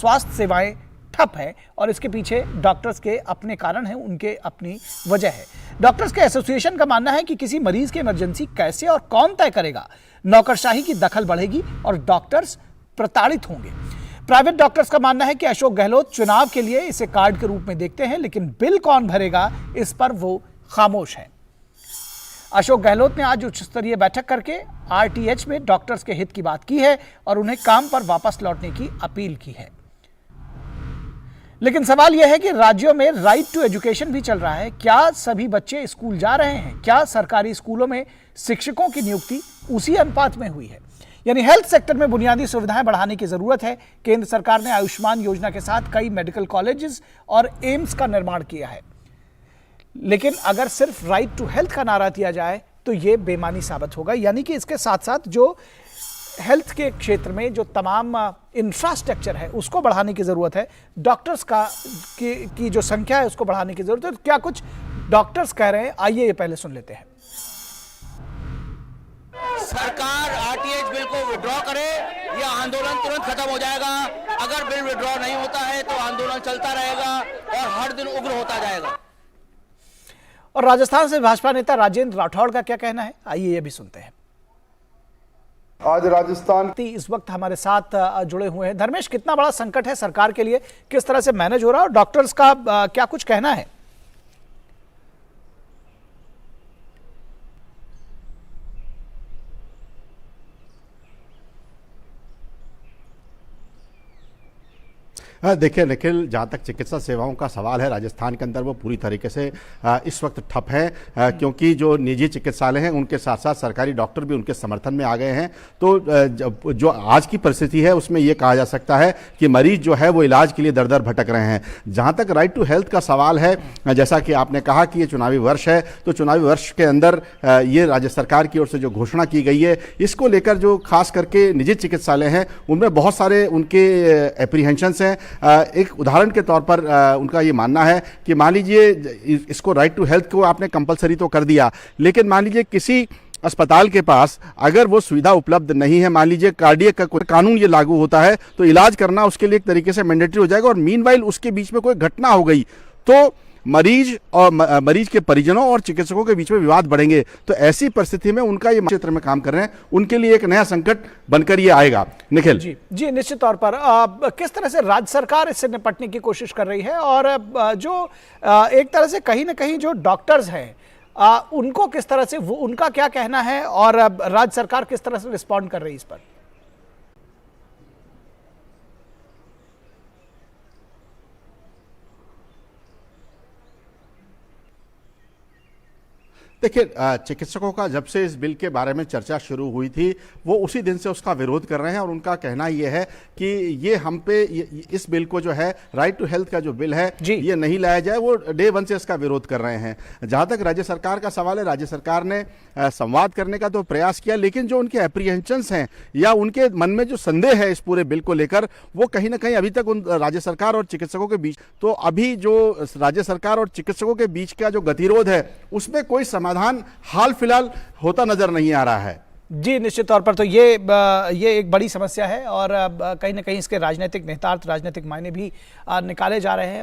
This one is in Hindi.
स्वास्थ्य सेवाएं ठप है और इसके पीछे डॉक्टर्स के अपने कारण हैं, उनके अपनी वजह है। डॉक्टर्स के एसोसिएशन का मानना है कि किसी मरीज की इमरजेंसी कैसे और कौन तय करेगा। नौकरशाही की दखल बढ़ेगी और डॉक्टर्स प्रताड़ित होंगे। प्राइवेट डॉक्टर्स का मानना है कि अशोक गहलोत चुनाव के लिए इसे कार्ड के रूप में देखते हैं, लेकिन बिल कौन भरेगा इस पर वो खामोश है। अशोक गहलोत ने आज उच्च स्तरीय बैठक करके आरटीएच में डॉक्टर्स के हित की बात की है और उन्हें काम पर वापस लौटने की अपील की है। लेकिन सवाल यह है कि राज्यों में राइट टू एजुकेशन भी चल रहा है। क्या सभी बच्चे स्कूल जा रहे हैं? क्या सरकारी स्कूलों में शिक्षकों की नियुक्ति उसी अनुपात में हुई है? यानी हेल्थ सेक्टर में बुनियादी सुविधाएं बढ़ाने की जरूरत है। केंद्र सरकार ने आयुष्मान योजना के साथ कई मेडिकल कॉलेजेस और एम्स का निर्माण किया है, लेकिन अगर सिर्फ राइट टू हेल्थ का नारा दिया जाए तो यह बेमानी साबित होगा। यानी कि इसके साथ साथ जो हेल्थ के क्षेत्र में जो तमाम इंफ्रास्ट्रक्चर है उसको बढ़ाने की जरूरत है। डॉक्टर्स की जो संख्या है उसको बढ़ाने की जरूरत है। क्या कुछ डॉक्टर्स कह रहे हैं, आइए ये पहले सुन लेते हैं। सरकार आरटीएच बिल को विड्रॉ करे या आंदोलन तुरंत खत्म हो जाएगा। अगर बिल विड्रॉ नहीं होता है तो आंदोलन चलता रहेगा और हर दिन उग्र होता जाएगा। और राजस्थान से भाजपा नेता राजेंद्र राठौड़ का क्या कहना है, आइए ये भी सुनते हैं। आज राजस्थान इस वक्त हमारे साथ जुड़े हुए हैं। धर्मेश, कितना बड़ा संकट है सरकार के लिए, किस तरह से मैनेज हो रहा है और डॉक्टर्स का क्या कुछ कहना है? देखिए निखिल, जहाँ तक चिकित्सा सेवाओं का सवाल है राजस्थान के अंदर वो पूरी तरीके से इस वक्त ठप है, क्योंकि जो निजी चिकित्सालय हैं उनके साथ साथ सरकारी डॉक्टर भी उनके समर्थन में आ गए हैं। तो जो आज की परिस्थिति है उसमें ये कहा जा सकता है कि मरीज जो है वो इलाज के लिए दर दर भटक रहे हैं। जहाँ तक राइट टू हेल्थ का सवाल है, जैसा कि आपने कहा कि ये चुनावी वर्ष है, तो चुनावी वर्ष के अंदर ये राज्य सरकार की ओर से जो घोषणा की गई है, इसको लेकर जो खास करके निजी चिकित्सालय हैं उनमें बहुत सारे उनके एप्रीहेंशंस हैं। एक उदाहरण के तौर पर उनका ये मानना है कि मान लीजिए इसको राइट टू हेल्थ को आपने कंपलसरी तो कर दिया, लेकिन मान लीजिए किसी अस्पताल के पास अगर वो सुविधा उपलब्ध नहीं है, मान लीजिए कार्डियक का कोई कानून ये लागू होता है तो इलाज करना उसके लिए एक तरीके से मैंडेटरी हो जाएगा। और मीनवाइल उसके बीच में कोई घटना हो गई तो मरीज के परिजनों और चिकित्सकों के बीच में विवाद बढ़ेंगे। तो ऐसी परिस्थिति में उनका ये क्षेत्र में काम कर रहे हैं, उनके लिए एक नया संकट बनकर ये आएगा। निखिल जी निश्चित तौर पर किस तरह से राज्य सरकार इससे निपटने की कोशिश कर रही है और जो एक तरह से कहीं ना कहीं जो डॉक्टर्स हैं उनको किस तरह से उनका क्या कहना है और राज्य सरकार किस तरह से रिस्पॉन्ड कर रही है इस पर? देखिए, चिकित्सकों का जब से इस बिल के बारे में चर्चा शुरू हुई थी वो उसी दिन से उसका विरोध कर रहे हैं और उनका कहना यह है कि ये हम पे इस बिल को जो है राइट टू हेल्थ का जो बिल है ये नहीं लाया जाए। वो डे वन से इसका विरोध कर रहे हैं। जहां तक राज्य सरकार का सवाल है, राज्य सरकार ने संवाद करने का तो प्रयास किया, लेकिन जो उनके एप्रीहेंशंस हैं या उनके मन में जो संदेह है इस पूरे बिल को लेकर, वो कहीं ना कहीं अभी तक उन राज्य सरकार और चिकित्सकों के बीच, तो अभी जो राज्य सरकार और चिकित्सकों के बीच का जो गतिरोध है उसमें कोई समाधान हाल फिलहाल होता नजर नहीं आ रहा है। जी निश्चित तौर पर तो ये एक बड़ी समस्या है और कहीं ना कहीं इसके राजनीतिक निहितार्थ, राजनीतिक मायने भी निकाले जा रहे हैं।